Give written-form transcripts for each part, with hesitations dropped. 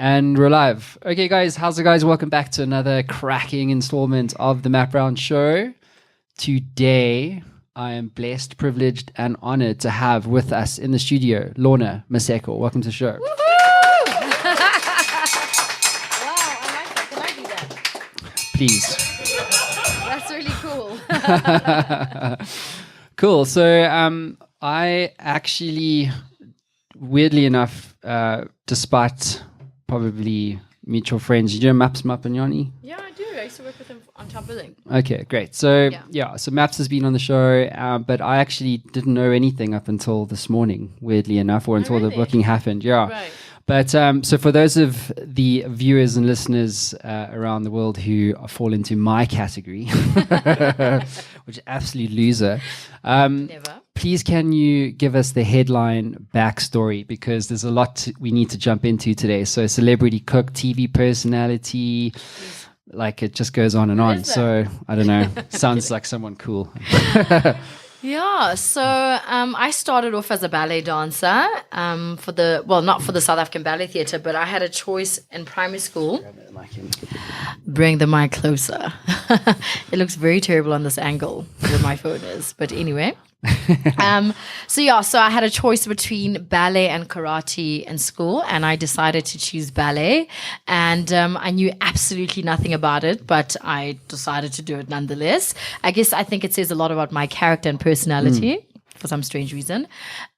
And we're live. Okay, guys, how's it, guys? Welcome back to another cracking installment of the Matt Brown Show. Today, I am blessed, privileged, and honored to have with us in the studio Lorna, Maseko. Welcome to the show. Wow, I like that. Can I do that? Please. That's really cool. Cool. So, I actually, weirdly enough, despite probably mutual friends, you know Maps Mapanyani? Yeah, I do. I used to work with him on Top Billing. Okay, great. So so Maps has been on the show, but I actually didn't know anything up until this morning, weirdly enough, or until the booking happened. Yeah. Right. But so for those of the viewers and listeners around the world who fall into my category, which is absolute loser, Never. please can you give us the headline backstory, because there's a lot we need to jump into today. So celebrity cook, TV personality, like it just goes on and on. So I don't know, sounds like someone cool. Yeah, so I started off as a ballet dancer not for the South African Ballet Theatre, but I had a choice in primary school. Bring the mic closer. It looks very terrible on this angle where my phone is, but anyway. So I had a choice between ballet and karate in school, and I decided to choose ballet, and I knew absolutely nothing about it, but I decided to do it nonetheless. I think it says a lot about my character and personality for some strange reason.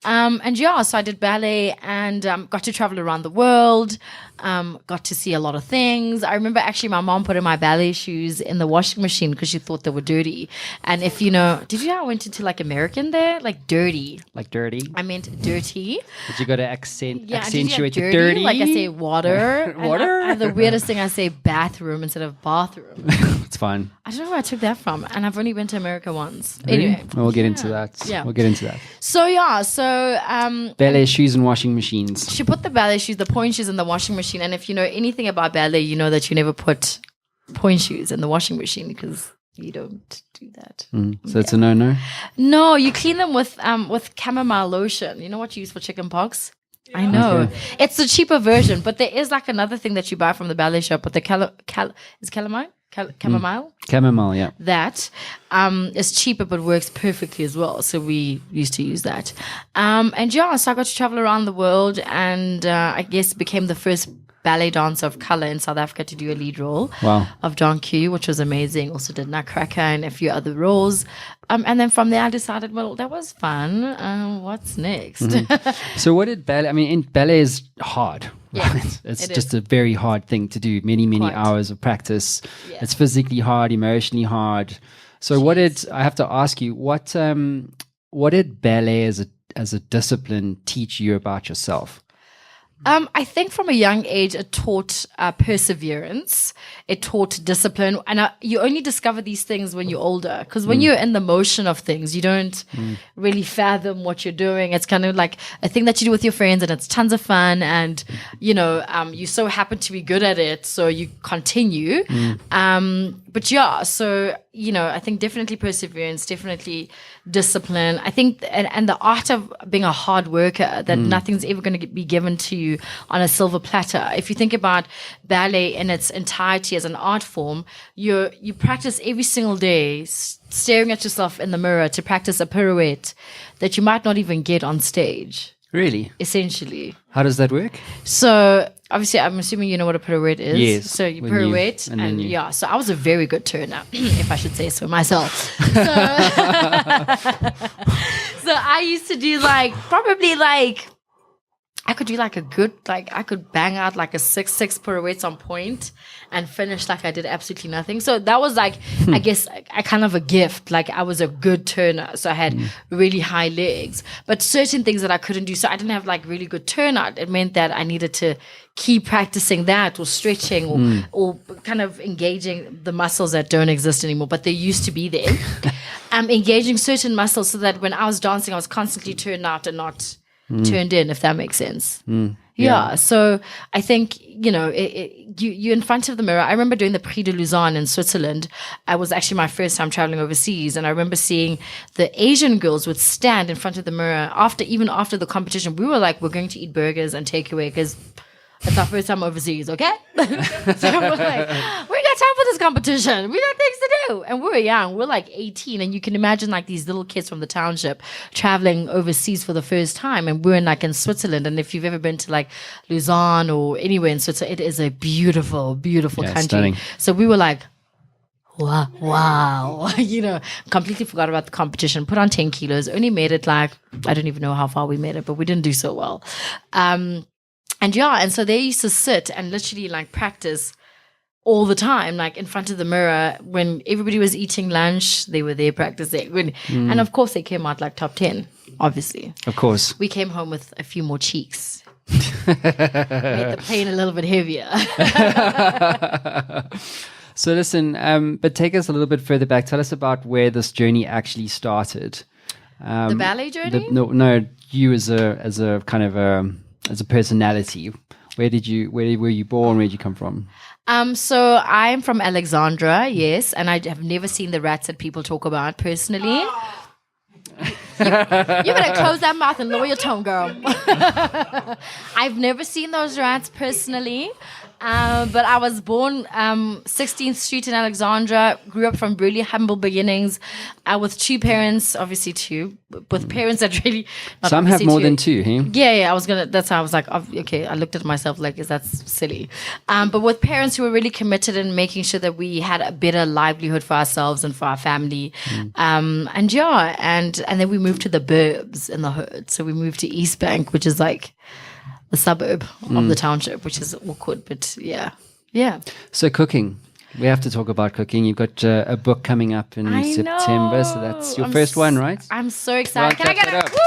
So I did ballet and got to travel around the world, got to see a lot of things. I remember actually my mom put in my ballet shoes in the washing machine because she thought they were dirty. And if you know, did you know I went into like American there? Like dirty. Like dirty? I meant dirty. Did you got to accentuate the dirty? dirty? Like I say water. Water? I have the weirdest thing, I say bathroom instead of bathroom. It's fine. I don't know where I took that from. And I've only been to America once. Anyway. We'll get into that. Yeah. We'll get into that. So Ballet shoes and washing machines. she put the ballet shoes, the point shoes in the washing machine. And if you know anything about ballet, you know that you never put point shoes in the washing machine because you don't do that. So it's a no-no? No, you clean them with chamomile lotion. You know what you use for chicken pox? Yeah. I know. Okay. It's the cheaper version, but there is like another thing that you buy from the ballet shop, but the chamomile? Chamomile, yeah. That is cheaper but works perfectly as well. So we used to use that. So I got to travel around the world and I guess became the first ballet dancer of color in South Africa to do a lead role of John Q, which was amazing. Also did Nutcracker and a few other roles. And then from there I decided, well, that was fun. What's next? So what did ballet, ballet is hard. Yeah, it's just a very hard thing to do. Many hours of practice. Yeah. It's physically hard, emotionally hard. So what did I have to ask you? What did ballet as a discipline teach you about yourself? I think from a young age, it taught perseverance. It taught discipline. And you only discover these things when you're older. Because when you're in the motion of things, you don't really fathom what you're doing. It's kind of like a thing that you do with your friends and it's tons of fun. And, you so happen to be good at it. So you continue. I think definitely perseverance, definitely discipline. I think, and the art of being a hard worker, that nothing's ever going to be given to you on a silver platter. If you think about ballet in its entirety as an art form, you practice every single day, staring at yourself in the mirror to practice a pirouette that you might not even get on stage. Really? Essentially. How does that work? So obviously, I'm assuming you know what a pirouette is. Yes. So you pirouette, so I was a very good turner, if I should say so myself. So I used to do I could do I could bang out like a six pirouettes on point and finish like I did absolutely nothing. So that was I guess I kind of a gift. Like I was a good turner. So I had really high legs, but certain things that I couldn't do. So I didn't have like really good turnout. It meant that I needed to keep practicing that or stretching or kind of engaging the muscles that don't exist anymore, but they used to be there. Engaging certain muscles so that when I was dancing, I was constantly turned out and not turned in, if that makes sense. So I think you're in front of the mirror. I remember doing the Prix de Lausanne in Switzerland. It was actually my first time traveling overseas, and I remember seeing the Asian girls would stand in front of the mirror after the competition. We were like, we're going to eat burgers and takeaway because It's our first time overseas, okay? So we're like, we got time for this competition. We got things to do. And we're young. We're like 18. And you can imagine like these little kids from the township traveling overseas for the first time. And we're in Switzerland. And if you've ever been to like Lausanne or anywhere in Switzerland, it is a beautiful, beautiful country. Stunning. So we were like, wow, completely forgot about the competition, put on 10 kilos, only made it I don't even know how far we made it, but we didn't do so well. And so they used to sit and literally practice all the time, in front of the mirror. When everybody was eating lunch, they were there practicing. And of course, they came out top 10, obviously. Of course. We came home with a few more cheeks. Made the pain a little bit heavier. So listen, but take us a little bit further back. Tell us about where this journey actually started. The ballet journey? No, you as a kind of as a personality. Where were you born? Where did you come from? So I'm from Alexandra, yes, and I have never seen the rats that people talk about personally. You better close that mouth and lower your tone, girl. I've never seen those rats personally. But I was born 16th Street in Alexandra, grew up from really humble beginnings with two parents, obviously two, with parents that really... Some have more than two, hey? Yeah, that's how I was like, okay, I looked at myself is that silly? But with parents who were really committed in making sure that we had a better livelihood for ourselves and for our family. And then we moved to the burbs in the hood. So we moved to East Bank, which is the suburb of the township, which is awkward, but yeah. So cooking, we have to talk about cooking. You've got a book coming up in September, so that's your first one, right? I'm so excited. Can I get it? Woo!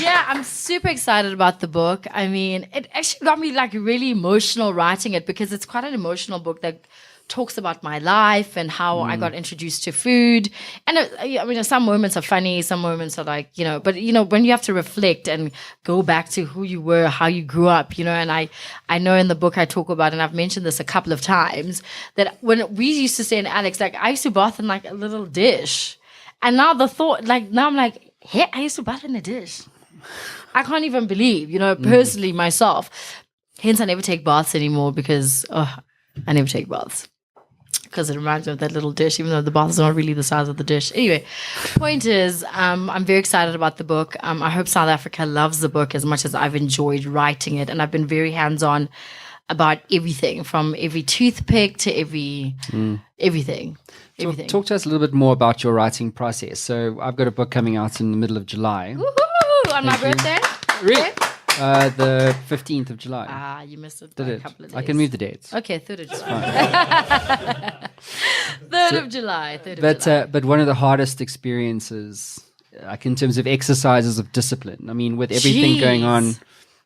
Yeah, I'm super excited about the book. I mean, it actually got me really emotional writing it, because it's quite an emotional book that talks about my life and how I got introduced to food. And some moments are funny, some moments are but when you have to reflect and go back to who you were, how you grew up, and I know in the book I talk about, and I've mentioned this a couple of times, that when we used to stay in Alex, I used to bath in a little dish. And now the thought, now I'm like, hey, I used to bath in a dish. I can't even believe, personally myself. Hence I never take baths anymore, because I never take baths. Because it reminds me of that little dish, even though the bath is not really the size of the dish. Anyway, point is, I'm very excited about the book. I hope South Africa loves the book as much as I've enjoyed writing it. And I've been very hands-on about everything, from every toothpick to everything. Talk to us a little bit more about your writing process. So I've got a book coming out in the middle of July. Woohoo! On my birthday? Really? Yeah. The 15th of July. You missed it by a couple of days. I can move the dates. Okay, 3rd of July. 3rd of July. But one of the hardest experiences, in terms of exercises of discipline. I mean, with everything going on,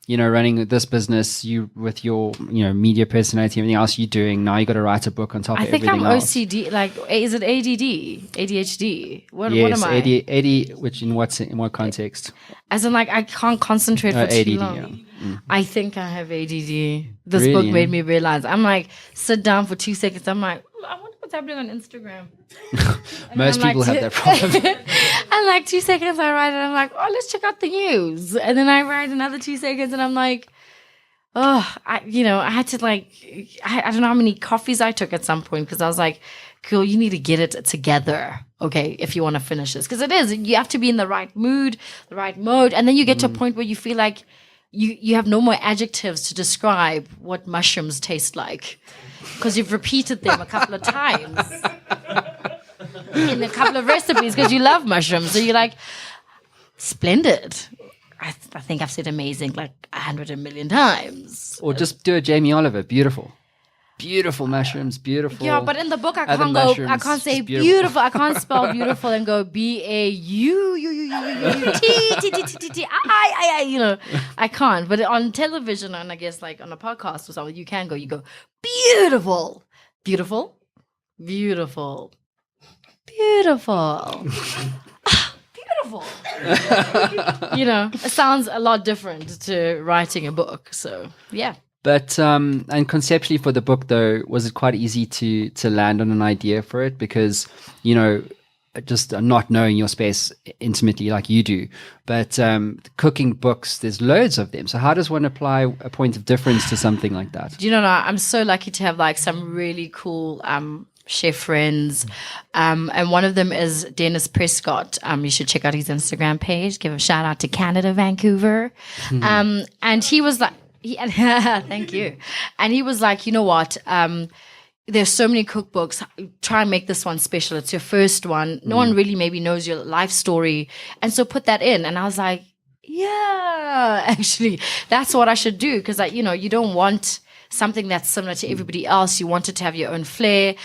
running this business, you with your, media personality, everything else you're doing, now you got to write a book on top of everything else. I think I'm OCD. Is it ADD? ADHD? What am I? AD, which in what context? As in, I can't concentrate for too long. Yeah. Mm-hmm. I think I have ADD. This book made me realize. I'm sit down for 2 seconds. I'm I wonder what's happening on Instagram. Most people have that problem. And 2 seconds I write it. I'm let's check out the news. And then I write another 2 seconds, and I'm I had to I don't know how many coffees I took at some point, because I was girl, you need to get it together, okay, if you want to finish this. Because you have to be in the right mood, the right mode. And then you get to a point where you feel you have no more adjectives to describe what mushrooms taste like, because you've repeated them a couple of times in a couple of recipes, because you love mushrooms. So you're splendid. I think I've said amazing 100 million times. Or just do a Jamie Oliver. Beautiful mushrooms, beautiful. Yeah, but in the book I can't say beautiful. I can't spell beautiful and go BAUUUUT. I can't. But on television, and I guess on a podcast or something, you go beautiful, beautiful, beautiful, beautiful. Beautiful. It sounds a lot different to writing a book. So yeah. But and conceptually for the book, though, was it quite easy to land on an idea for it? Because just not knowing your space intimately like you do. But cooking books, there's loads of them. So how does one apply a point of difference to something like that? You know, I'm so lucky to have like some really cool chef friends. And one of them is Dennis Prescott. You should check out his Instagram page. Give a shout out to Canada, Vancouver. And he was like, thank you. And he was like, you know what? There's so many cookbooks. Try and make this one special. It's your first one. No one really maybe knows your life story. And so put that in. And I was like, yeah, actually, that's what I should do. Because, you know, you don't want something that's similar to everybody else. You want it to have your own flair.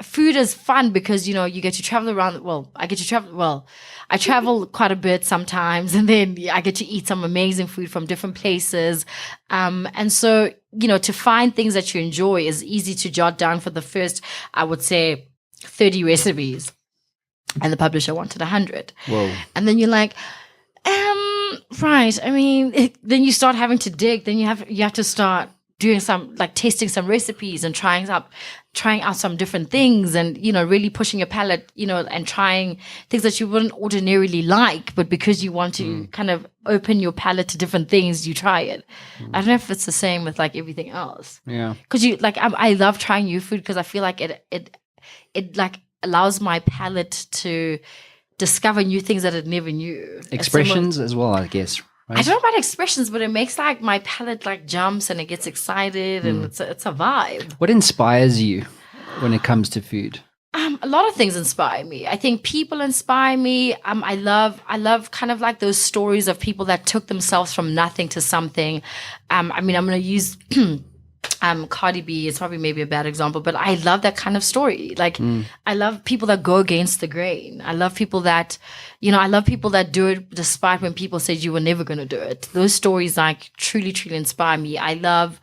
Food is fun because, you know, you get to travel around. I travel quite a bit sometimes, and then I get to eat some amazing food from different places. And so, you know, to find things that you enjoy is easy to jot down for the first, I would say, 30 recipes. And the publisher wanted 100. Whoa. And then you're like, right. I mean, then you start having to dig. Then you have to start doing some, like, testing some recipes and trying out some different things, and, you know, really pushing your palate, you know, and trying things that you wouldn't ordinarily like, but because you want to kind of open your palate to different things, you try it. I don't know if it's the same with like everything else. Yeah. Because you like, I love trying new food because I feel like it like allows my palate to discover new things that it never knew. Expressions as well, I guess. Right? I don't know about expressions, but it makes like my palate like jumps and it gets excited, and it's a vibe. What inspires you when it comes to food? A lot of things inspire me. I think people inspire me. I love kind of like those stories of people that took themselves from nothing to something. I mean, I'm going to use Cardi B. It's probably maybe a bad example, but I love that kind of story. Like, I love people that go against the grain. I love people that, you know, do it despite when people said you were never going to do it. Those stories like truly, truly inspire me. I love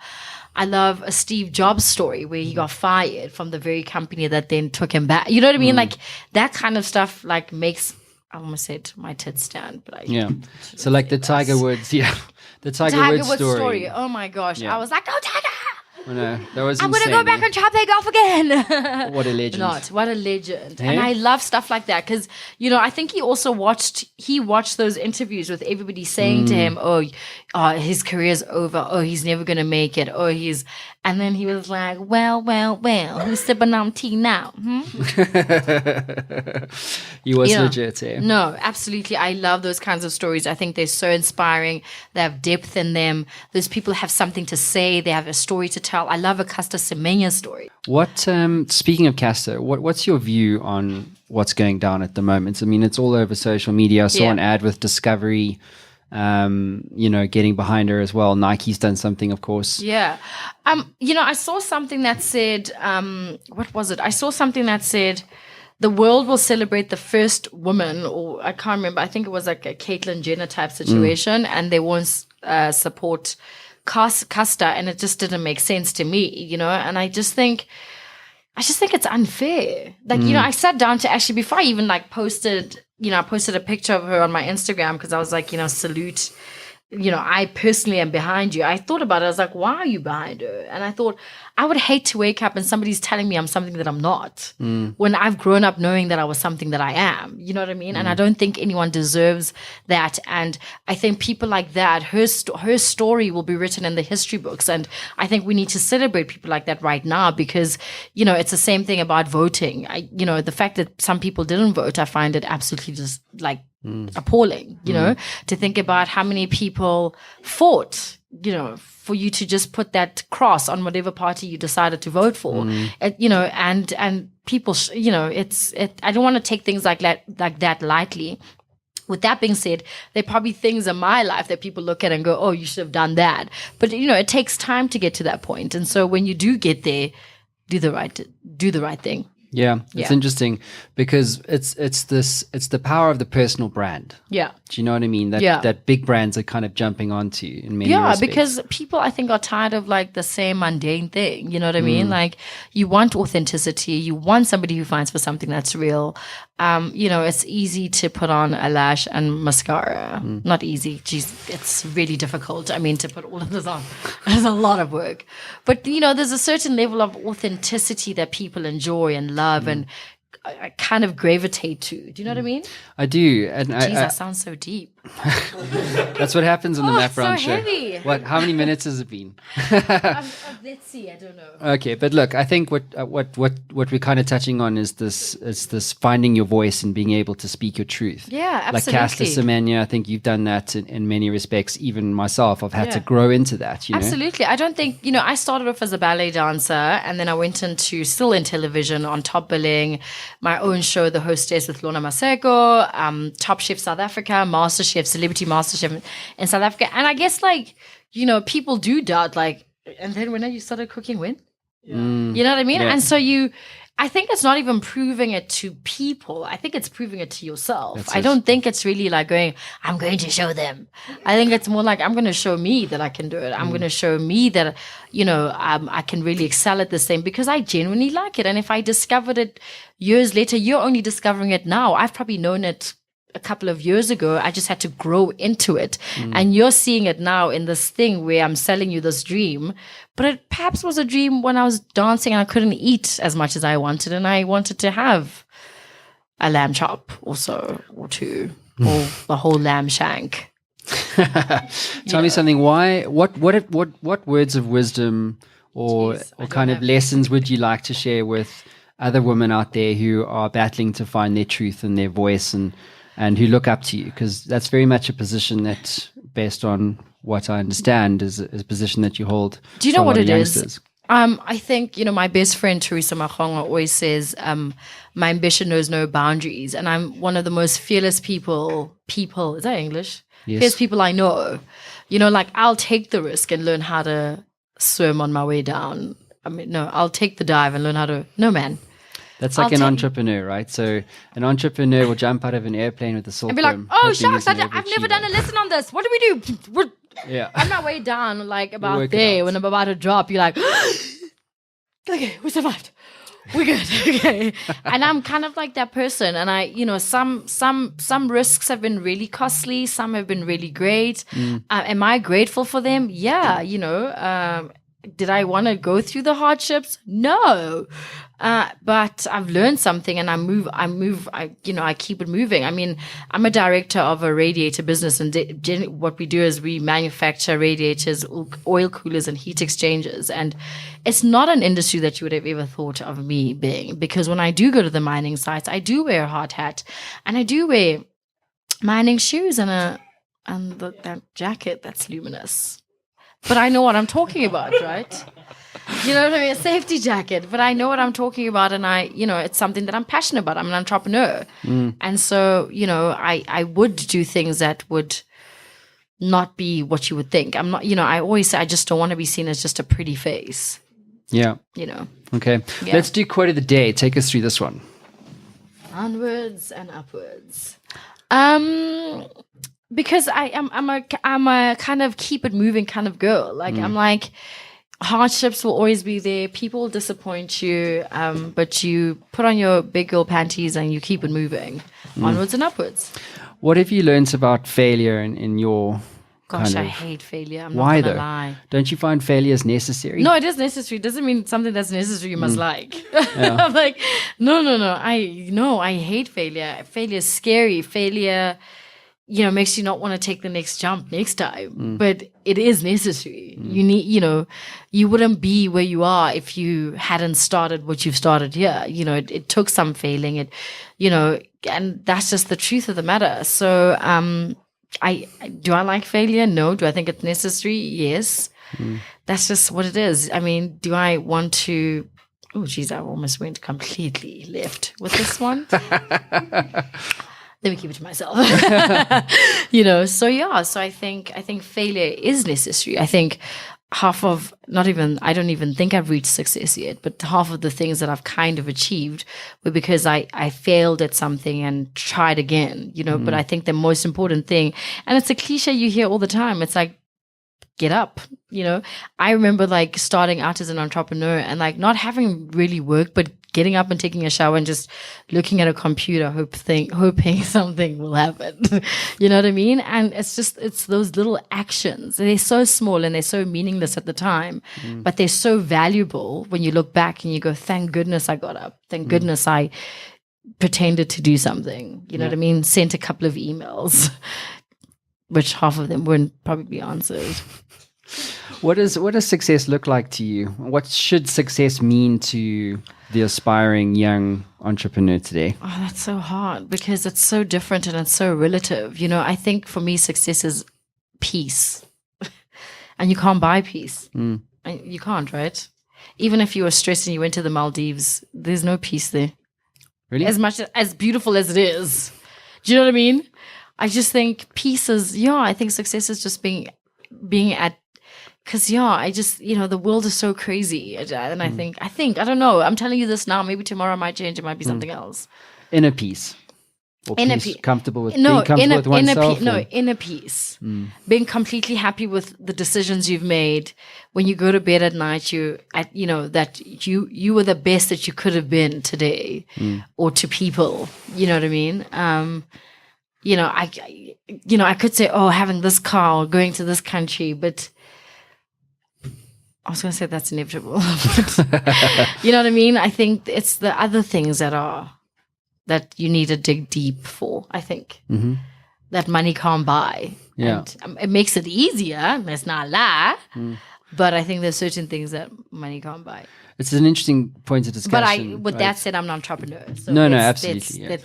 a Steve Jobs story where he got fired from the very company that then took him back. You know what I mean? Like, that kind of stuff like makes, I almost said my tits stand, but So like the Tiger Woods, the Tiger Woods story. Oh my gosh. I was like, oh, Tiger! Oh, no, that was I'm insane. going to go back and try play golf again. What a legend. What a legend. And I love stuff like that because, you know, I think he also watched those interviews with everybody saying to him, oh, his career's over. Oh, he's never going to make it. Oh, and then he was like, well, who's sipping on tea now? He was legit, eh? No, absolutely. I love those kinds of stories. I think they're so inspiring. They have depth in them. Those people have something to say. They have a story to tell. I love a Caster Semenya story. What, speaking of Caster, what's your view on what's going down at the moment? I mean, it's all over social media. I saw an ad with Discovery, you know, getting behind her as well. Nike's done something, of course. Yeah. You know, I saw something that said, what was it? I saw something that said, the world will celebrate the first woman, or I can't remember. I think it was like a Caitlyn Jenner type situation, and they won't support Caster, and it just didn't make sense to me, you know. And I just think it's unfair. Like, you know, I sat down to actually, before I even like posted, you know, I posted a picture of her on my Instagram because I was like, you know, salute. You know, I personally am behind you. I thought about it. I was like, why are you behind her? And I thought, I would hate to wake up and somebody's telling me I'm something that I'm not. When I've grown up knowing that I was something that I am. You know what I mean? And I don't think anyone deserves that. And I think people like that, her story will be written in the history books. And I think we need to celebrate people like that right now because, you know, it's the same thing about voting. You know, the fact that some people didn't vote, I find it absolutely just like appalling, you know, to think about how many people fought, you know, for you to just put that cross on whatever party you decided to vote for, you know, and people, you know, I don't want to take things like that lightly. With that being said, there are probably things in my life that people look at and go, oh, you should have done that. But, you know, it takes time to get to that point. And so when you do get there, do the right thing. Yeah, it's interesting because it's the power of the personal brand. Yeah. Do you know what I mean? That big brands are kind of jumping onto in many respects. Because people, I think, are tired of like the same mundane thing. You know what I mean? Like, you want authenticity. You want somebody who finds for something that's real. You know, it's easy to put on a lash and mascara. Not easy. Jeez, it's really difficult. I mean, to put all of this on, it's a lot of work. But, you know, there's a certain level of authenticity that people enjoy and love. And I kind of gravitate to. Do you know what I mean? I do. And Jeez, that sounds so deep. That's what happens on the Matt Brown so show. Heavy. How many minutes has it been? Let's see. I don't know. Okay, but look, I think what we're kind of touching on is this finding your voice and being able to speak your truth. Yeah, absolutely. Like Caster Semenya, I think you've done that in many respects. Even myself, I've had to grow into that. You know? Absolutely. I don't think, I started off as a ballet dancer, and then I went still in television on Top Billing, my own show, The Hostess with Lorna Maseko, Top Chef South Africa, MasterChef, Celebrity MasterChef in South Africa. And I guess people do doubt and then when you started cooking, when? Yeah. You know what I mean? Yeah. And so I think it's not even proving it to people. I think it's proving it to yourself. I don't think it's really like going, I'm going to show them. I think it's more like, I'm going to show me that I can do it. I'm going to show me that, I can really excel at this thing because I genuinely like it. And if I discovered it years later, you're only discovering it now. I've probably known it a couple of years ago. I just had to grow into it. And you're seeing it now in this thing where I'm selling you this dream, but it perhaps was a dream when I was dancing and I couldn't eat as much as I wanted, and I wanted to have a lamb chop or two, or the whole lamb shank. Tell me something. What words of wisdom or kind of lessons would you like to share with other women out there who are battling to find their truth and their voice and who look up to you? Because that's very much a position that, based on what I understand, is a position that you hold. Do you know what it is? I think, my best friend, Teresa Machonga, always says, my ambition knows no boundaries. And I'm one of the most fearless people, is that English? Yes. Fearless people I know. I'll take the risk and learn how to swim on my way down. I'll take the dive and learn how to, no man. That's like an entrepreneur, right? So an entrepreneur will jump out of an airplane with a silkworm. And be like, oh, shucks, I've never done a lesson on this. What do we do? Yeah. On my way down, about there, when I'm about to drop, you're like, okay, we survived. We're good. Okay. And I'm kind of like that person. And I, some risks have been really costly. Some have been really great. Am I grateful for them? Yeah. Did I want to go through the hardships? No. But I've learned something, and I keep it moving. I'm a director of a radiator business, and what we do is we manufacture radiators, oil coolers, and heat exchangers. And it's not an industry that you would have ever thought of me being, because when I do go to the mining sites, I do wear a hard hat, and I do wear mining shoes and that jacket that's luminous. But I know what I'm talking about, right? You know what I mean? A safety jacket. But I know what I'm talking about, and it's something that I'm passionate about. I'm an entrepreneur. And so, I would do things that would not be what you would think. I'm not, I always say I just don't want to be seen as just a pretty face. Yeah. Okay. Yeah. Let's do quote of the day. Take us through this one. Onwards and upwards. Because I'm a kind of keep it moving kind of girl. I'm like, hardships will always be there. People will disappoint you, but you put on your big girl panties and you keep it moving, onwards and upwards. What have you learned about failure in your? Gosh, I hate failure. Why not gonna though? Lie. Don't you find failure is necessary? No, it is necessary. It doesn't mean something that's necessary you must like. Yeah. I'm like, no. I hate failure. Failure is scary. Failure, makes you not want to take the next jump next time. But it is necessary. You need, you wouldn't be where you are if you hadn't started what you've started here. It took some failing. And that's just the truth of the matter. So, do I like failure? No. Do I think it's necessary? Yes. That's just what it is. Do I want to? Oh, geez, I almost went completely left with this one. Let me keep it to myself. So I think failure is necessary. I think I don't even think I've reached success yet, but half of the things that I've kind of achieved were because I failed at something and tried again, but I think the most important thing, and it's a cliche you hear all the time, it's like, get up. I remember starting out as an entrepreneur and not having really worked, but getting up and taking a shower and just looking at a computer, hoping something will happen. You know what I mean? And it's those little actions. They're so small and they're so meaningless at the time, but they're so valuable when you look back and you go, thank goodness I got up. Thank goodness I pretended to do something. You know what I mean? Sent a couple of emails, which half of them wouldn't probably be answered. What does success look like to you? What should success mean to the aspiring young entrepreneur today? Oh, that's so hard because it's so different and it's so relative. You know, I think for me, success is peace. And you can't buy peace. You can't, right? Even if you were stressed and you went to the Maldives, there's no peace there. Really? As much as beautiful as it is. Do you know what I mean? I just think peace is, I think success is just being at, because, the world is so crazy. And I think, I don't know, I'm telling you this now, maybe tomorrow might change, it might be something else. Inner peace. Or inner peace, comfortable with no, being comfortable with oneself? Inner peace. Being completely happy with the decisions you've made. When you go to bed at night, that you were the best that you could have been today, or to people. You know what I mean? I could say, having this car or going to this country, but I was going to say that's inevitable. You know what I mean? I think it's the other things that you need to dig deep for, I think, that money can't buy. Yeah. And it makes it easier. Let's not lie. But I think there's certain things that money can't buy. It's an interesting point of discussion. But with that said, I'm an entrepreneur. So no, absolutely.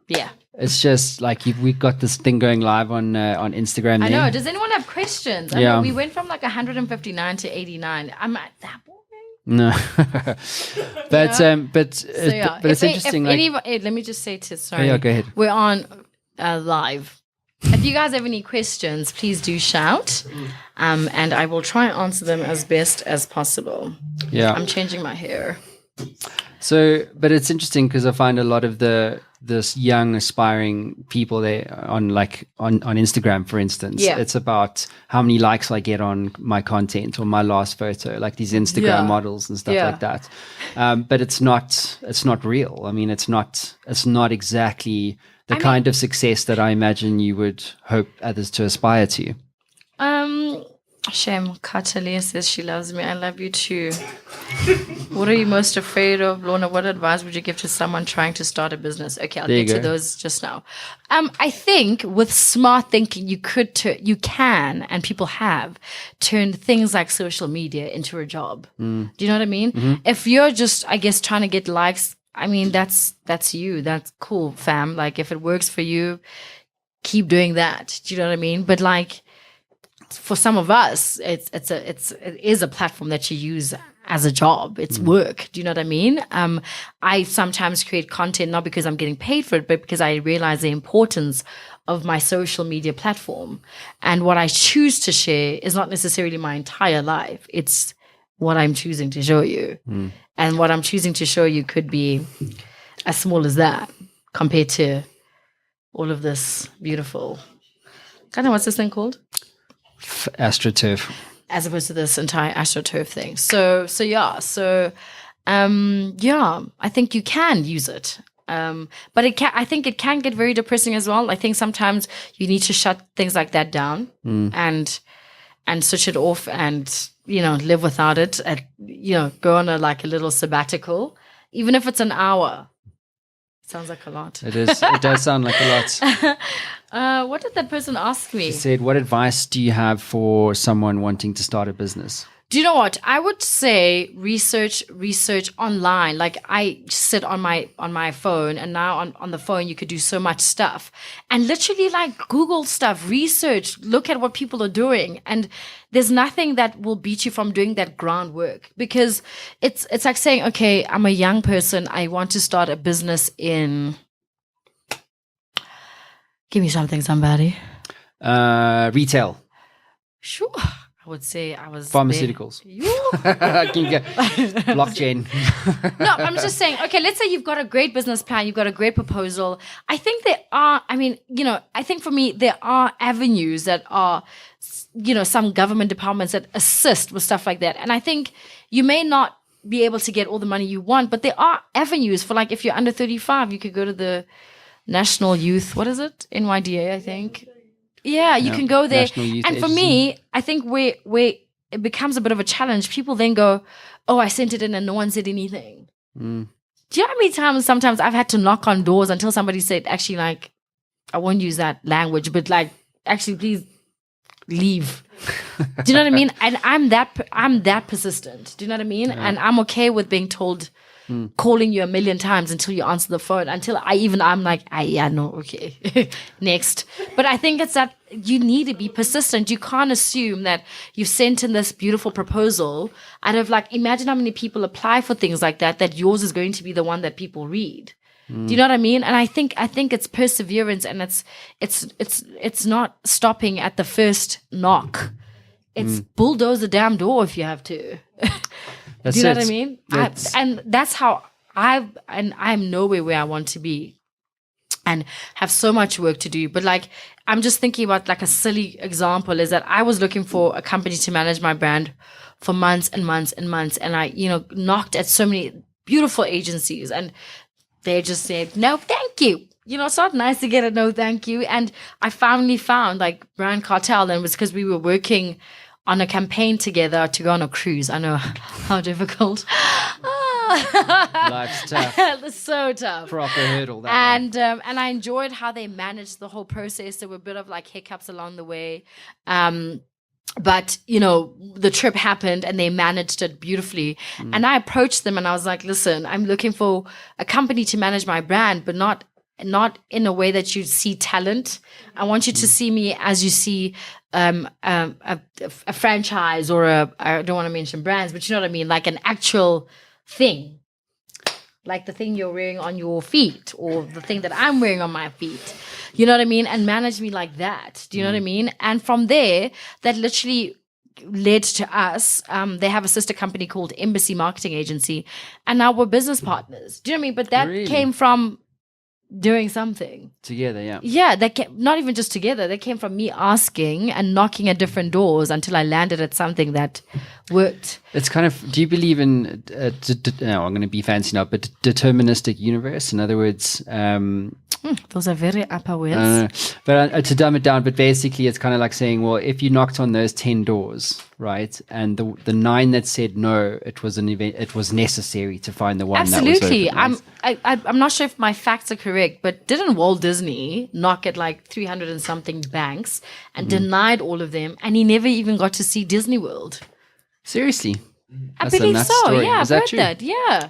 Yeah. It's just like we got this thing going live on Instagram. I know. Does anyone have questions? I mean, we went from like 159 to 89. I'm at that point. No, but it's interesting. Let me just say sorry. Yeah, go ahead. We're on live. If you guys have any questions, please do shout, and I will try and answer them as best as possible. Yeah, I'm changing my hair. So, but it's interesting because I find a lot of this young aspiring people on Instagram, for instance, it's about how many likes I get on my content or my last photo, like these Instagram models and stuff like that. But it's not real. I mean, it's not exactly the kind of success that I imagine you would hope others to aspire to. Shame. Katalia says she loves me. I love you too. What are you most afraid of, Lorna? What advice would you give to someone trying to start a business? Okay, I'll get to those just now. I think with smart thinking, you can, and people have turned things like social media into a job. Do you know what I mean? Mm-hmm. If you're just, I guess, trying to get likes, I mean, that's you. That's cool, fam. Like, if it works for you, keep doing that. Do you know what I mean? But like, for some of us, it is a platform that you use as a job. It's work. Do you know what I mean? I sometimes create content not because I'm getting paid for it, but because I realize the importance of my social media platform. And what I choose to share is not necessarily my entire life. It's what I'm choosing to show you. And what I'm choosing to show you could be as small as that compared to all of this beautiful, I don't know, what's this thing called? AstroTurf, as opposed to this entire AstroTurf thing. I think you can use it, but I think it can get very depressing as well. I think sometimes you need to shut things like that down and switch it off, and live without it. Go on a little sabbatical, even if it's an hour. Sounds like a lot. It is. It does sound like a lot. What did that person ask me? She said, what advice do you have for someone wanting to start a business? Do you know what? I would say research online. Like, I sit on my phone, and now on the phone you could do so much stuff. And literally, like, Google stuff, research, look at what people are doing. And there's nothing that will beat you from doing that groundwork, because it's like saying, okay, I'm a young person, I want to start a business in, give me something, somebody. Retail. Sure. I would say I was pharmaceuticals. Blockchain. No, I'm just saying, okay, let's say you've got a great business plan, you've got a great proposal. I think I think for me, there are avenues that are, some government departments that assist with stuff like that. And I think you may not be able to get all the money you want, but there are avenues for, like, if you're under 35, you could go to the National Youth, what is it? NYDA, I think. Yeah, you can go there. And for me, I think where it becomes a bit of a challenge, people then go, oh, I sent it in and no one said anything. do you know how many times sometimes I've had to knock on doors until somebody said, actually, like, I won't use that language, but like, actually, please leave. Do you know what I mean? And I'm that persistent. Do you know what I mean? Yeah. And I'm okay with being told, calling you a million times until you answer the phone, until I'm like, no, okay, next. But I think it's that you need to be persistent. You can't assume that you've sent in this beautiful proposal out of, like, imagine how many people apply for things like that yours is going to be the one that people read. Do you know what I mean? And I think it's perseverance, and it's not stopping at the first knock. It's bulldoze the damn door if you have to. Do you know what I mean? And that's how I'm nowhere where I want to be, and have so much work to do. But like, I'm just thinking about, like, a silly example is that I was looking for a company to manage my brand for months and months and months, and I, knocked at so many beautiful agencies, and they just said, no, thank you. It's not nice to get a no, thank you. And I finally found, like, Brand Cartel, and it was because we were working on a campaign together to go on a cruise. I know how difficult. Life's tough. It's so tough. Proper hurdle. And I enjoyed how they managed the whole process. There were a bit of, like, hiccups along the way. But, the trip happened and they managed it beautifully. And I approached them and I was like, listen, I'm looking for a company to manage my brand, but not in a way that you see talent. I want you to see me as you see a franchise, or I don't want to mention brands, but you know what I mean? Like an actual thing. Like the thing you're wearing on your feet, or the thing that I'm wearing on my feet. You know what I mean? And manage me like that. Do you know what I mean? And from there, that literally led to us. They have a sister company called Embassy Marketing Agency, and now we're business partners. Do you know what I mean? But that came from doing something together. That not even just together, that came from me asking and knocking at different doors until I landed at something that worked. It's kind of, do you believe in no, I'm going to be fancy now, but deterministic universe? In other words, those are very upper words. But to dumb it down, but basically it's kind of like saying, well, if you knocked on those 10 doors, right, and the 9 that said no, it was an event, it was necessary to find the one. Absolutely. That was open, right? I'm not sure if my facts are correct, but didn't Walt Disney knock at like 300 and something banks and denied all of them, and he never even got to see Disney World? Seriously? I believe so. Story. Yeah, Is I've that heard true? that. Yeah.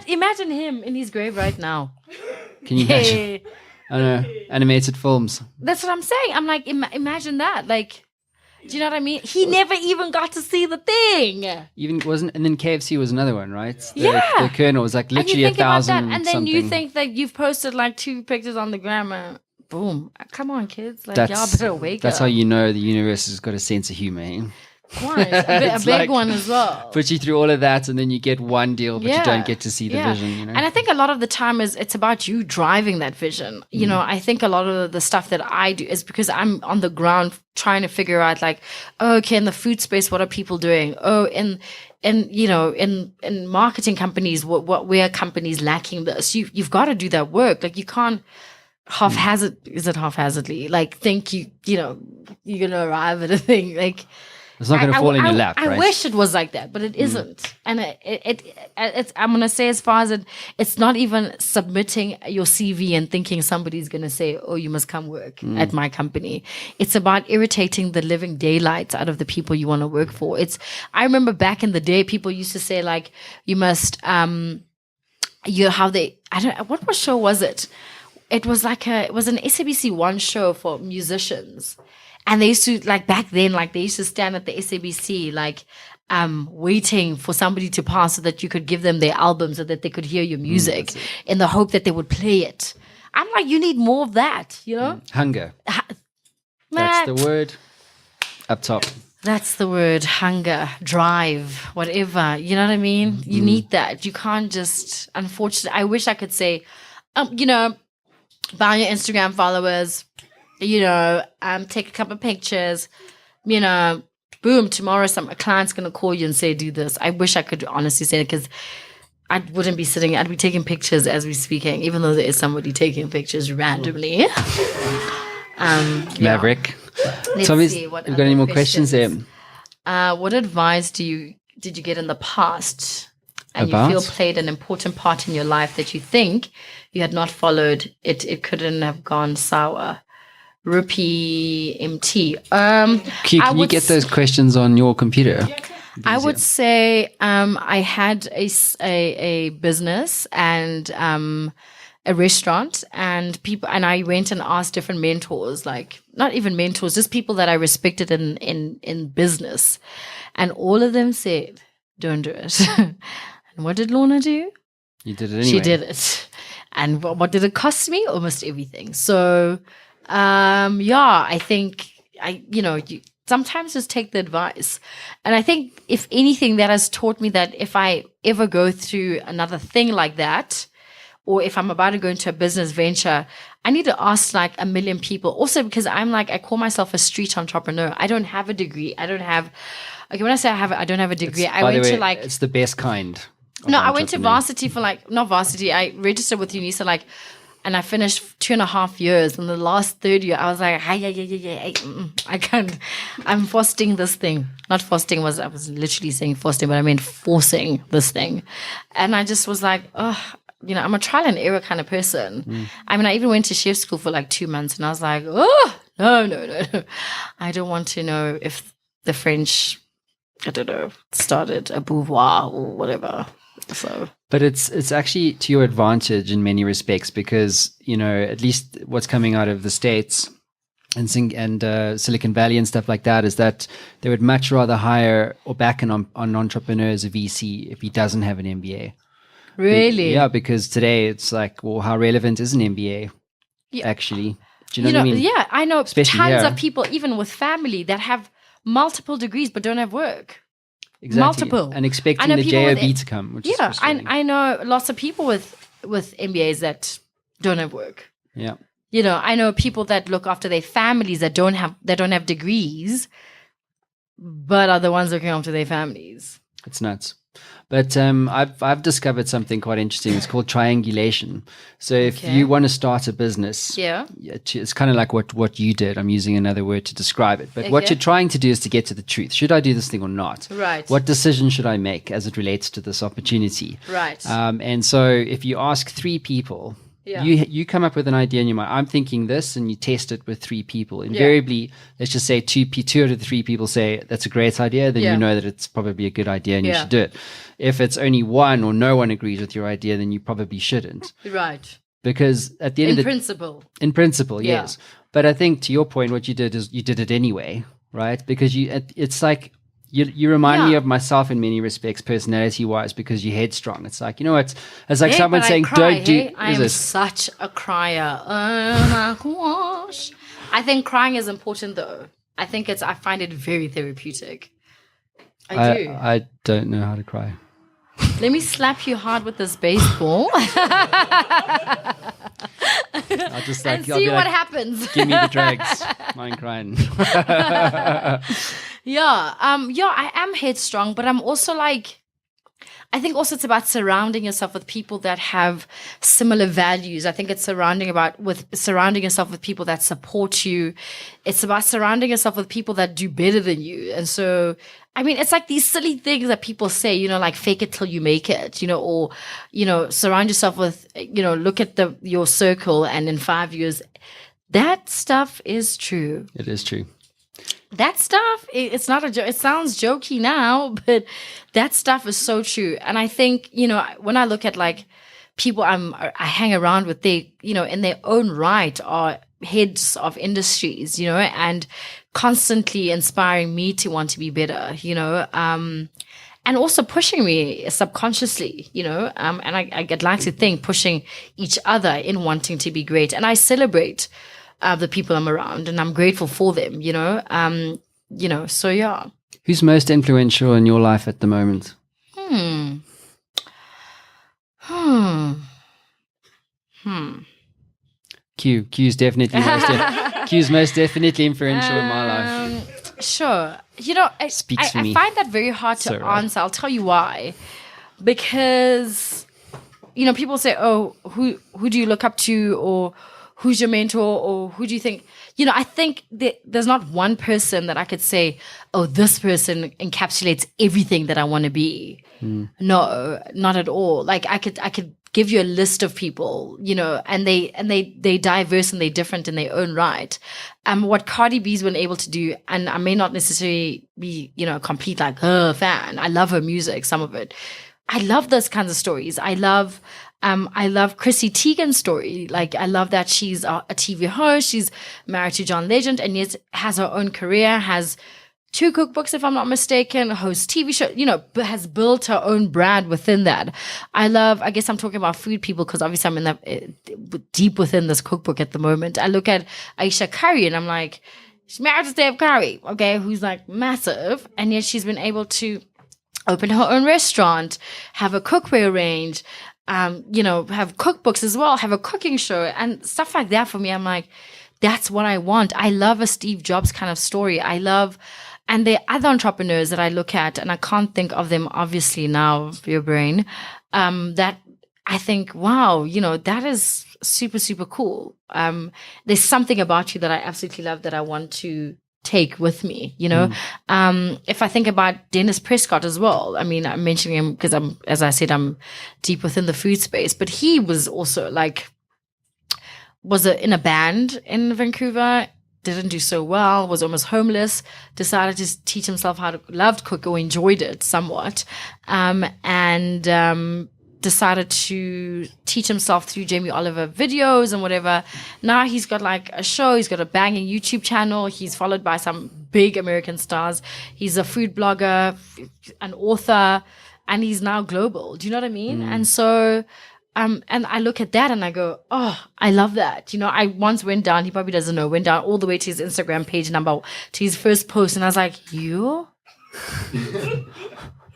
Imagine him in his grave right now. Can you imagine? I know, animated films. That's what I'm saying. I'm like, imagine that. Like, do you know what I mean? He never even got to see the thing. And then KFC was another one, right? The Colonel was like literally 1,000 and then something. you think that you've posted like 2 pictures on the gram and boom. Come on, kids. Like, y'all better wake up. That's how you know the universe has got a sense of humor. Eh? Quite. A big like, one as well. Put you through all of that, and then you get one deal, but you don't get to see the vision. And I think a lot of the time it's about you driving that vision. You know, I think a lot of the stuff that I do is because I'm on the ground trying to figure out, like, okay, in the food space, what are people doing? Oh, in marketing companies, where are companies lacking this? You've got to do that work. Like, you can't haphazardly like think you're gonna arrive at a thing. Like, it's not going to fall in your lap, right? I wish it was like that, but it isn't. And it's I'm going to say, as far as it's not even submitting your CV and thinking somebody's going to say, oh, you must come work at my company. It's about irritating the living daylights out of the people you want to work for. I remember back in the day, people used to say, like, you must, what show was it? It was an SABC1 show for musicians. And they used to, like, back then, like, they used to stand at the SABC, like, waiting for somebody to pass so that you could give them their album so that they could hear your music in the hope that they would play it. I'm like, you need more of that, you know? Hunger. That's the word up top. That's the word. Hunger, drive, whatever. You know what I mean? You need that. You can't just, unfortunately, I wish I could say, buy your Instagram followers, take a couple of pictures, boom, tomorrow a client's going to call you and say, do this. I wish I could honestly say it, because I wouldn't be sitting, I'd be taking pictures as we're speaking, even though there is somebody taking pictures randomly. Maverick. Let's see what we've got any more questions there? What advice did you get in the past and you feel played an important part in your life that you think you had not followed, it couldn't have gone sour. Rupee MT. Q, can you get those questions on your computer? I would say I had a business and a restaurant, and I went and asked different mentors, like not even mentors, just people that I respected in business, and all of them said, "Don't do it." And what did Lorna do? You did it anyway. She did it, and what did it cost me? Almost everything. So, I think you sometimes just take the advice. And I think if anything, that has taught me that if I ever go through another thing like that, or if I'm about to go into a business venture, I need to ask like a million people. Also because I call myself a street entrepreneur. I don't have a degree. When I say I don't have a degree, it's the best kind. No, I went to varsity for not varsity. I registered with UNISA and I finished 2.5 years. In the last third year, I was like, I can't. I'm forcing this thing. Not forcing I was literally saying forcing, but I meant forcing this thing. And I just was like, I'm a trial and error kind of person. I mean, I even went to chef school for like 2 months, and I was like, no. I don't want to know if the French, I don't know, started a beauvoir or whatever. So, but it's actually to your advantage in many respects, because at least what's coming out of the States and Silicon Valley and stuff like that is that they would much rather hire or back an entrepreneur as a VC if he doesn't have an MBA. Really? Yeah, because today it's like, well, how relevant is an MBA actually? Do you know what I mean? Yeah, I know Especially tons of people, even with family, that have multiple degrees but don't have work. Exactly. Multiple. And expecting the JOB to come, which is frustrating. I know lots of people with MBAs that don't have work. Yeah. I know people that look after their families that don't have degrees, but are the ones looking after their families. It's nuts. But I've discovered something quite interesting. It's called triangulation. So if you want to start a business, it's kind of like what you did. I'm using another word to describe it. But what you're trying to do is to get to the truth. Should I do this thing or not? Right. What decision should I make as it relates to this opportunity? Right. And so if you ask 3 people, you come up with an idea in your mind. I'm thinking this, and you test it with 3 people. Invariably, let's just say 2 out of the 3 people say that's a great idea. Then you know that it's probably a good idea and you should do it. If it's only 1 or no one agrees with your idea, then you probably shouldn't. Right. Because at the end of the in principle, yes. But I think to your point, what you did is you did it anyway, right? Because it's like you remind me of myself in many respects, personality-wise, because you're headstrong. It's like, it's like someone saying, "Don't do." I am such a crier. Oh my gosh! I think crying is important, though. I find it very therapeutic. I do. I don't know how to cry. Let me slap you hard with this baseball. I'll see what happens. Give me the drags. Mine crying. I am headstrong, but I'm also like, I think also it's about surrounding yourself with people that have similar values. I think it's surrounding yourself with people that support you. It's about surrounding yourself with people that do better than you. And so, I mean, it's like these silly things that people say, like fake it till you make it, or, surround yourself with, look at your circle, and in 5 years, that stuff is true. It is true. That stuff, it's not a joke. It sounds jokey now, but that stuff is so true. And I think, when I look at like people I hang around with, they, in their own right are heads of industries, and constantly inspiring me to want to be better, and also pushing me subconsciously, and I'd like to think pushing each other in wanting to be great. And I celebrate the people I'm around, and I'm grateful for them, so yeah. Who's most influential in your life at the moment? Q's definitely Q's most definitely influential in my life. Sure. Speaks for me. I find that very hard to answer. I'll tell you why. Because, people say, oh, who do you look up to, or who's your mentor, or who do you think, I think there's not one person that I could say, oh, this person encapsulates everything that I want to be. No, not at all. Like I could give you a list of people, and they diverse and they're different in their own right. What Cardi B's been able to do, and I may not necessarily be, a complete like her fan. I love her music, some of it. I love those kinds of stories. I love Chrissy Teigen's story. Like, I love that she's a TV host. She's married to John Legend, and yet has her own career, has 2 cookbooks, if I'm not mistaken, hosts TV show, has built her own brand within that. I guess I'm talking about food people because obviously I'm in that deep within this cookbook at the moment. I look at Aisha Curry and I'm like, she's married to Steve Curry, okay, who's like massive, and yet she's been able to open her own restaurant, have a cookware range, have cookbooks as well, have a cooking show and stuff like that. For me, I'm like, that's what I want. I love a Steve Jobs kind of story. And there are other entrepreneurs that I look at, and I can't think of them obviously now, your brain, that I think, wow, that is super, super cool. There's something about you that I absolutely love that I want to take with me, If I think about Dennis Prescott as well, I mean, I'm mentioning him because as I said, I'm deep within the food space, but he was also in a band in Vancouver, didn't do so well, was almost homeless, decided to teach himself how to loved cook or enjoyed it somewhat, and decided to teach himself through Jamie Oliver videos and whatever. Now he's got like a show, he's got a banging YouTube channel, he's followed by some big American stars, he's a food blogger, an author, and he's now global. Do you know what I mean? And so and I look at that and I go, oh, I love that. I once went down, he probably doesn't know, went down all the way to his Instagram page to his first post, and I was like, you?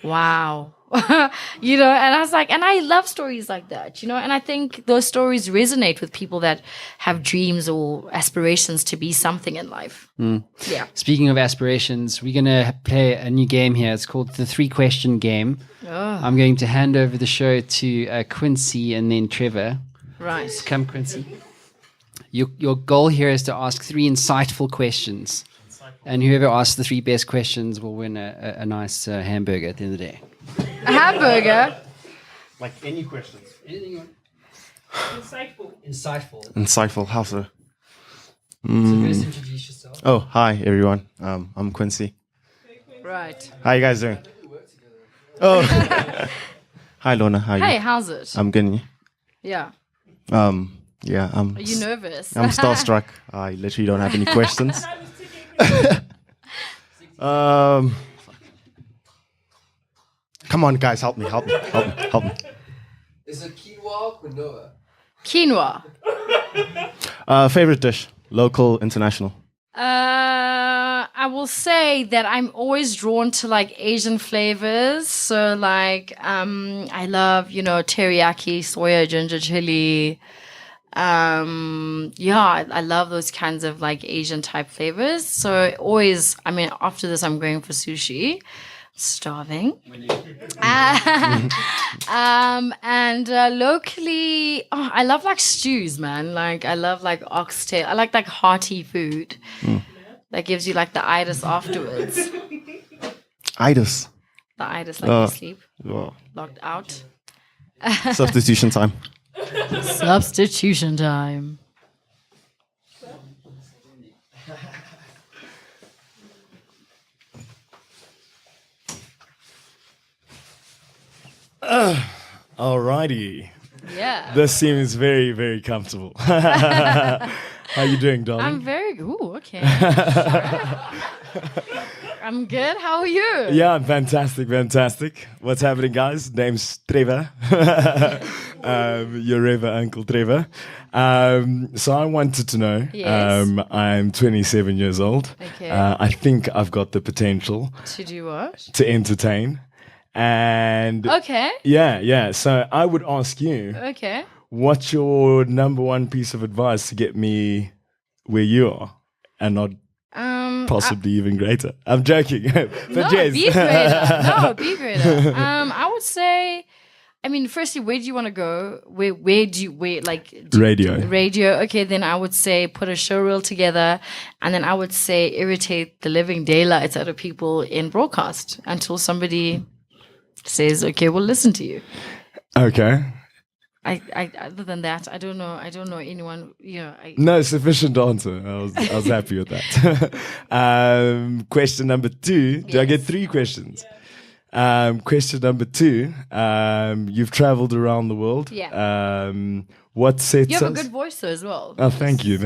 Wow. And I was like, and I love stories like that, and I think those stories resonate with people that have dreams or aspirations to be something in life. Yeah. Speaking of aspirations, we're going to play a new game here. It's called the 3-question game. I'm going to hand over the show to Quincy and then Trevor. Right. So come, Quincy. Your goal here is to ask 3 insightful questions. And whoever asks the 3 best questions will win a nice hamburger at the end of the day. A hamburger? Like any questions. Anything you want. Insightful. Insightful. How so? So first introduce yourself. Oh, hi everyone. I'm Quincy. Right. How you guys doing? Oh. Hi Lorna. How are you? Hey, how's it? I'm good. Yeah. Yeah. Are you nervous? I'm starstruck. I literally don't have any questions. Come on, guys, help me. Is it quinoa or quinoa? Quinoa. Favorite dish, local, international. I will say that I'm always drawn to like Asian flavors. So like, I love, teriyaki, soya, ginger chili. I love those kinds of like Asian type flavors. So always, after this, I'm going for sushi. Starving. And locally, I love like stews, man. Like I love like oxtail. I like hearty food that gives you like the itis afterwards. Itis. The itis, like you sleep, Oh. locked out. Substitution time. Substitution time. Alrighty. Yeah. This seems very, very comfortable. How you doing, darling? I'm very. Ooh, okay. I'm good. How are you? Yeah, I'm fantastic. What's happening, guys? Name's Trevor. Your Rever Uncle Trevor. So I wanted to know. Yes. I'm 27 years old. Okay. I think I've got the potential To do what? to entertain. And Okay. yeah. So I would ask you, Okay. what's your number one piece of advice to get me where you are and not possibly even greater? I'm joking. But No, yes. be greater. No, be greater. I would say I mean, firstly, where do you want to go? Where radio? Okay, then I would say put a show reel together, and then I would say irritate the living daylights out of people in broadcast until somebody says, "Okay, we'll listen to you." Okay. I other than that, I don't know anyone. No, sufficient answer. I was happy with that. Question number 2. Do I get 3 questions? Question number 2. You've traveled around the world. Yeah. What sets You have us? a good voice though as well. Oh, thank you.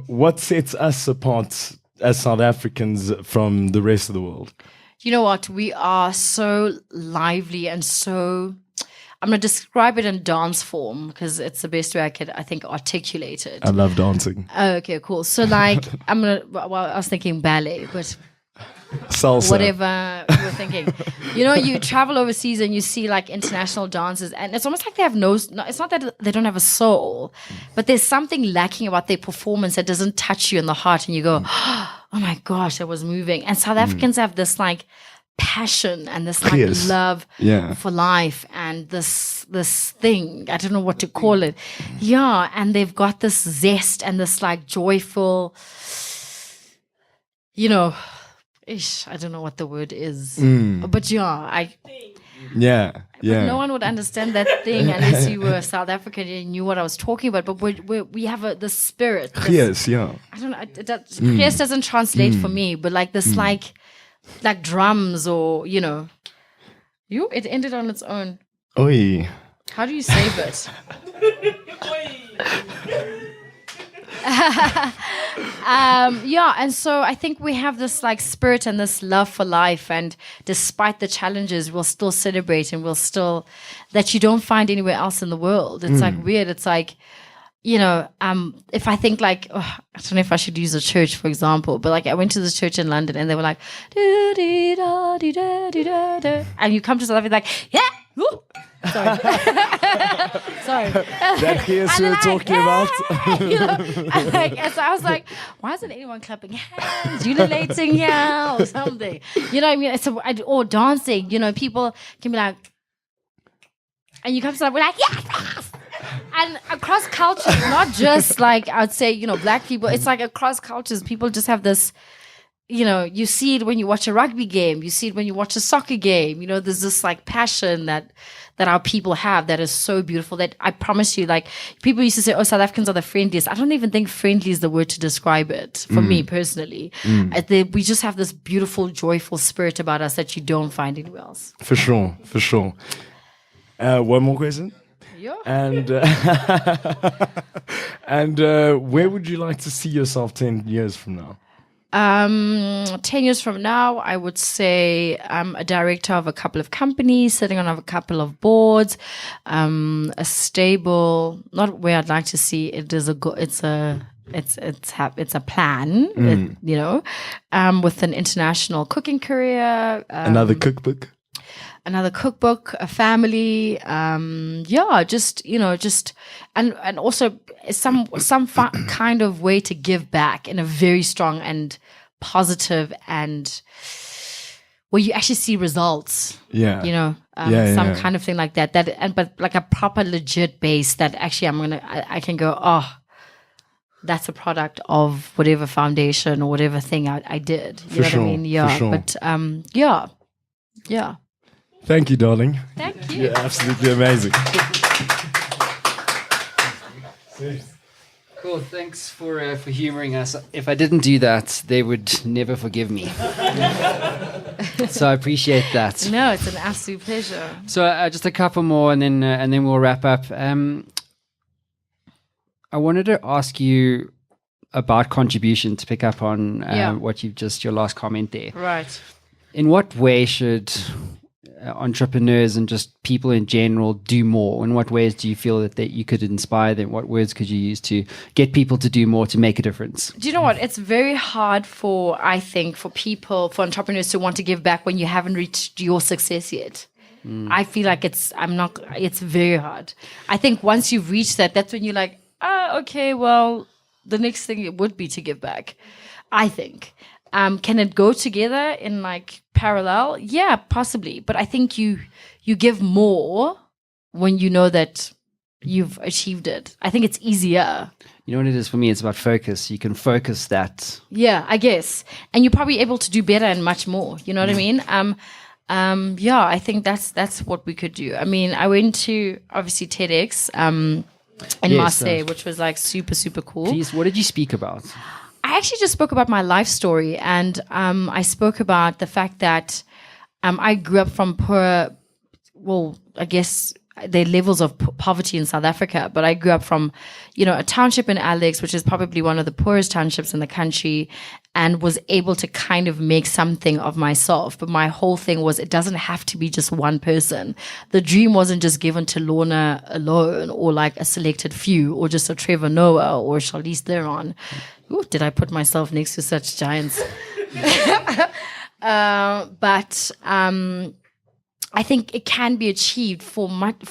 What sets us apart as South Africans from the rest of the world? You know what? We are so lively and so. I'm going to describe it in dance form because it's the best way I could, I think, articulate it. I love dancing. Oh, okay, cool. So, like, I was thinking ballet, but salsa, whatever you were thinking. You travel overseas and you see like international dances, and it's almost like they have no. It's not that they don't have a soul, but there's something lacking about their performance that doesn't touch you in the heart, and you go, "Oh my gosh, that was moving." And South Africans have this like passion and this like love for life and this thing, I don't know what to call it. Yeah, and they've got this zest and this like joyful, I don't know what the word is. But but no one would understand that thing unless you were South African and you knew what I was talking about. But we have the spirit. Yes, I don't know. Yes doesn't translate for me, but like this like drums or it ended on its own. Oi. How do you save it? And so I think we have this like spirit and this love for life, and despite the challenges we'll still celebrate, and we'll still that you don't find anywhere else in the world. It's like weird. It's like if I think like, I don't know if I should use a church, for example, but like I went to this church in London and they were like, and you come to South Africa like, yeah, woo. Sorry. Sorry. That here's who we're talking about. And so I was like, why isn't anyone clapping hands, ululating here or something? You know what I mean? Or dancing, people can be like, and you come to South Africa, we're like, yes. And across cultures, not just like I would say, black people, it's like across cultures, people just have this, you see it when you watch a rugby game, you see it when you watch a soccer game, there's this like passion that our people have that is so beautiful that I promise you, like people used to say, oh, South Africans are the friendliest. I don't even think friendly is the word to describe it for me personally. We just have this beautiful, joyful spirit about us that you don't find anywhere else. For sure. One more question. Yeah. And where would you like to see yourself 10 years from now? 10 years from now, I would say I'm a director of a couple of companies, sitting on a couple of boards, a stable, not where I'd like to see it is it's a plan, with an international cooking career. Another cookbook, a family, and also some kind of way to give back in a very strong and positive and where you actually see results. Some kind of thing like that. But like a proper legit base that actually I can go, oh, that's a product of whatever foundation or whatever thing I did. You know what I mean? Yeah. For sure. But yeah. Thank you, darling. Thank you. You're absolutely amazing. Cool. Thanks for humoring us. If I didn't do that, they would never forgive me. So I appreciate that. No, it's an absolute pleasure. So just a couple more, and then we'll wrap up. I wanted to ask you about contribution, to pick up on what your last comment there. Right. In what way should entrepreneurs and just people in general do more? In what ways do you feel that you could inspire them? What words could you use to get people to do more, to make a difference? Do you know what? It's very hard for entrepreneurs to want to give back when you haven't reached your success yet. I feel like it's very hard. I think once you've reached that's when you're like, okay, well, the next thing it would be to give back, I think. Can it go together in like parallel? Yeah, possibly. But I think you give more when you know that you've achieved it. I think it's easier. You know what it is for me? It's about focus. You can focus that. Yeah, I guess. And you're probably able to do better and much more. You know what I mean? Yeah, I think that's what we could do. I mean, I went to obviously TEDx in Marseille, which was like super, super cool. Please, what did you speak about? I actually just spoke about my life story, and I spoke about the fact that I grew up from poor, well, I guess there are levels of poverty in South Africa, but I grew up from, a township in Alex, which is probably one of the poorest townships in the country, and was able to kind of make something of myself. But my whole thing was, it doesn't have to be just one person. The dream wasn't just given to Lorna alone, or like a selected few, or just a Trevor Noah or Charlize Theron. Ooh, did I put myself next to such giants? But I think it can be achieved for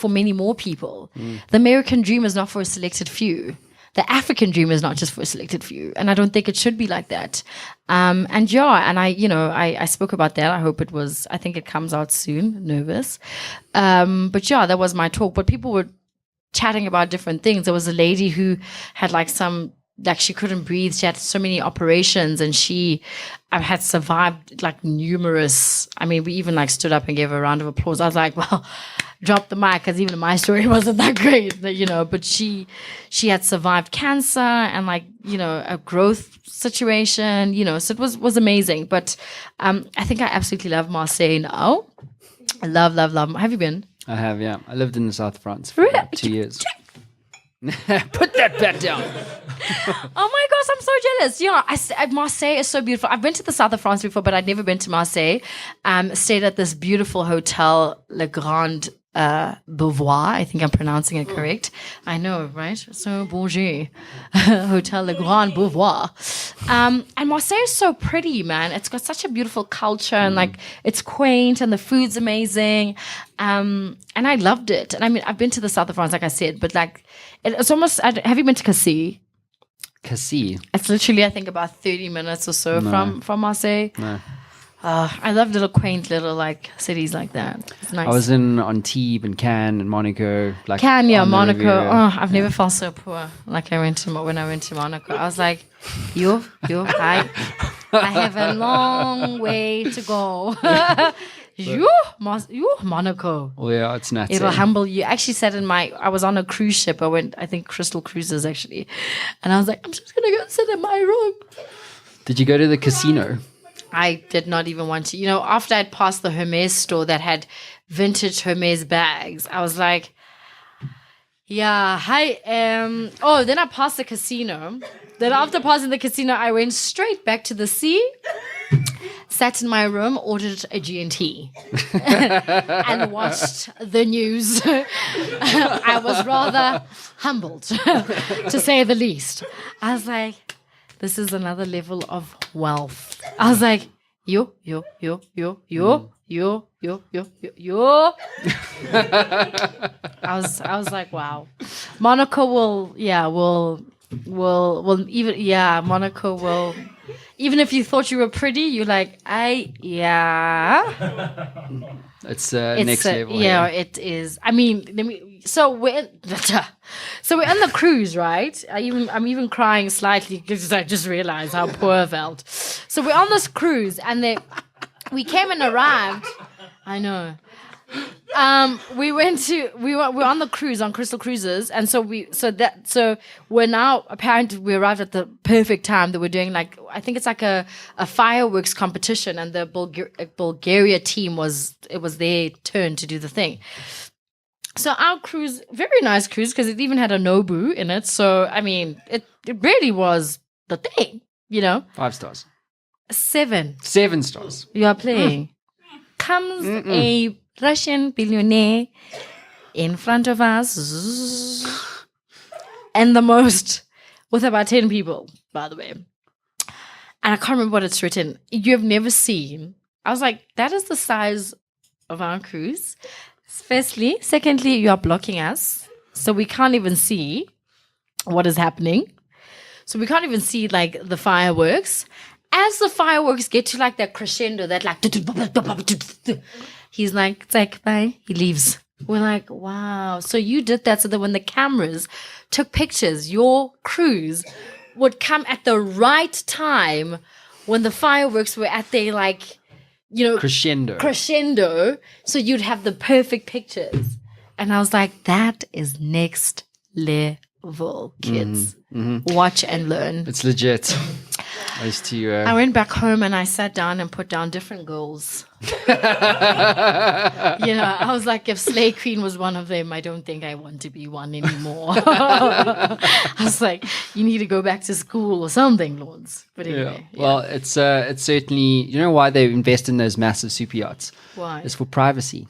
many more people. The American dream is not for a selected few. The African dream is not just for a selected few. And I don't think it should be like that. And I spoke about that. I think it comes out soon, nervous. But yeah, that was my talk. But people were chatting about different things. There was a lady who had she couldn't breathe. She had so many operations, and she had survived like numerous. I mean, we even like stood up and gave her a round of applause. I was like, well, drop the mic, because even my story wasn't that great, But she had survived cancer and a growth situation, So it was amazing. But I think I absolutely love Marseille now. I love. Have you been? I have, yeah. I lived in the South of France for 2 years. Put that back down. Oh my gosh, I'm so jealous. Marseille is so beautiful. I've been to the south of France before, but I'd never been to Marseille. Stayed at this beautiful hotel, Le Grand Beauvoir. I think I'm pronouncing it correct. I know, right? So bonjour. Hotel Le Grand Beauvoir. And Marseille is so pretty, man. It's got such a beautiful culture, and it's quaint, and the food's amazing. And I loved it. And I mean, I've been to the south of France, like I said, but it's almost. Have you been to Cassis? Cassis. It's literally, I think, about 30 minutes or so from Marseille. No. I love little quaint little cities like that. It's nice. I was in Antibes and Cannes and Monaco. Cannes, yeah, Monaco. Oh, I've never felt so poor when I went to Monaco. I was like, I have a long way to go. Monaco. Oh yeah, it's nuts. It'll humble you. I actually said I was on a cruise ship. I went, I think Crystal Cruises actually. And I was like, I'm just going to go sit in my room. Did you go to the casino? I did not even want to. After I'd passed the Hermes store that had vintage Hermes bags, I was like, yeah, hi. Then I passed the casino. Then after passing the casino, I went straight back to the sea, sat in my room, ordered a G&T, and watched the news. I was rather humbled, to say the least. I was like, this is another level of wealth. I was like, yo. I was like, wow. Monaco Monaco will, even if you thought you were pretty, you're like, It's next level. Yeah, it is. I mean, so we're on the cruise, right? I'm even crying slightly because I just realized how poor I felt. So we're on this cruise, and we came and arrived. I know. We're on the cruise on Crystal Cruises, and so we're now, apparently we arrived at the perfect time that we're doing I think it's like a fireworks competition, and the Bulgaria team was their turn to do the thing. So our cruise, very nice cruise, because it even had a Nobu in it. So I mean, it really was the thing, 5 stars. 7. 7 stars. You are playing. Comes a Russian billionaire in front of us, and with about 10 people, by the way. And I can't remember what it's written. You have never seen. I was like, that is the size of our cruise. Firstly. Secondly, you are blocking us, so we can't even see what is happening. So we can't even see the fireworks. as the fireworks get to like that crescendo, that like, he's like, it's like, bye. He leaves. We're like, wow. So you did that so that when the cameras took pictures, your crews would come at the right time when the fireworks were at their like, crescendo. So you'd have the perfect pictures. And I was like, that is next level, kids. Watch and learn. It's legit. I went back home and I sat down and put down different goals. I was like, if Slay Queen was one of them, I don't think I want to be one anymore. I was like, you need to go back to school or something, Lawrence. But anyway. Yeah. Well, it's certainly, you know why they invest in those massive super yachts? Why? It's for privacy.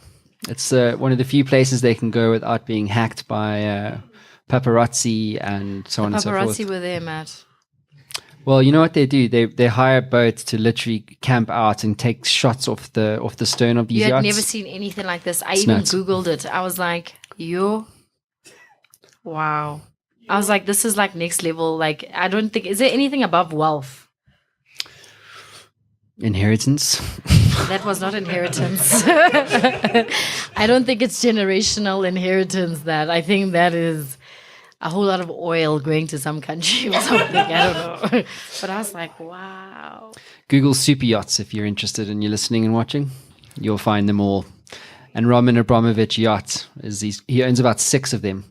It's one of the few places they can go without being hacked by paparazzi and so on and so forth. Paparazzi were there, Matt. Well, you know what they do? They hire boats to literally camp out and take shots off the stern of these yachts. You had never seen anything like this. I even Googled it. I was like, wow. I was like, this is like next level. Like, I don't think, is there anything above wealth? Inheritance. That was not inheritance. I don't think it's generational inheritance that. I think that is a whole lot of oil going to some country or something. I don't know. But I was like, wow. Google super yachts if you're interested and you're listening and watching. You'll find them all. And Roman Abramovich yacht he owns about 6 of them.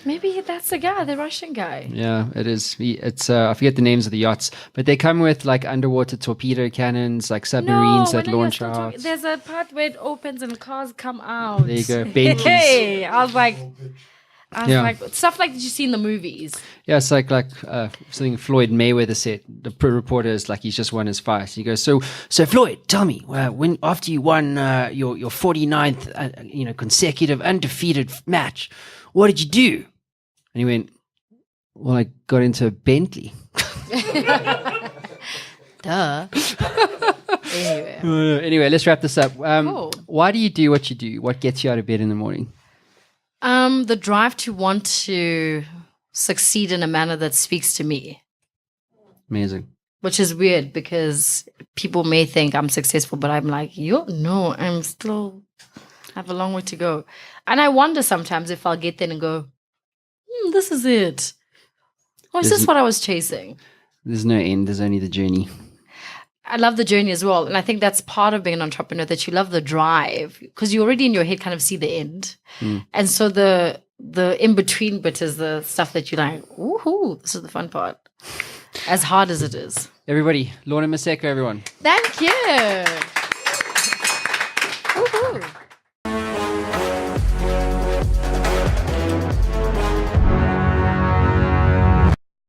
Maybe that's the guy, the Russian guy. Yeah, it is. It's I forget the names of the yachts, but they come with like underwater torpedo cannons, like submarines that launch out. There's a part where it opens and cars come out. There you go, Bentleys. Hey, I was like, stuff like that you see in the movies. Yeah, it's like something Floyd Mayweather said. The reporter is like, he's just won his fight. He goes, so Floyd, tell me, when after you won your 49th consecutive undefeated match, what did you do? And he went, well, I got into a Bentley. Duh. Anyway, let's wrap this up. Cool. Why do you do what you do? What gets you out of bed in the morning? The drive to want to succeed in a manner that speaks to me. Amazing. Which is weird because people may think I'm successful, but I'm like, no, I'm still have a long way to go. And I wonder sometimes if I'll get there and go, this is it. Or is this what I was chasing? There's no end. There's only the journey. I love the journey as well. And I think that's part of being an entrepreneur, that you love the drive because you already in your head kind of see the end. And so the in-between bit is the stuff that you're like, woohoo, this is the fun part. As hard as it is. Everybody, Lorna, Maseko, everyone. Thank you.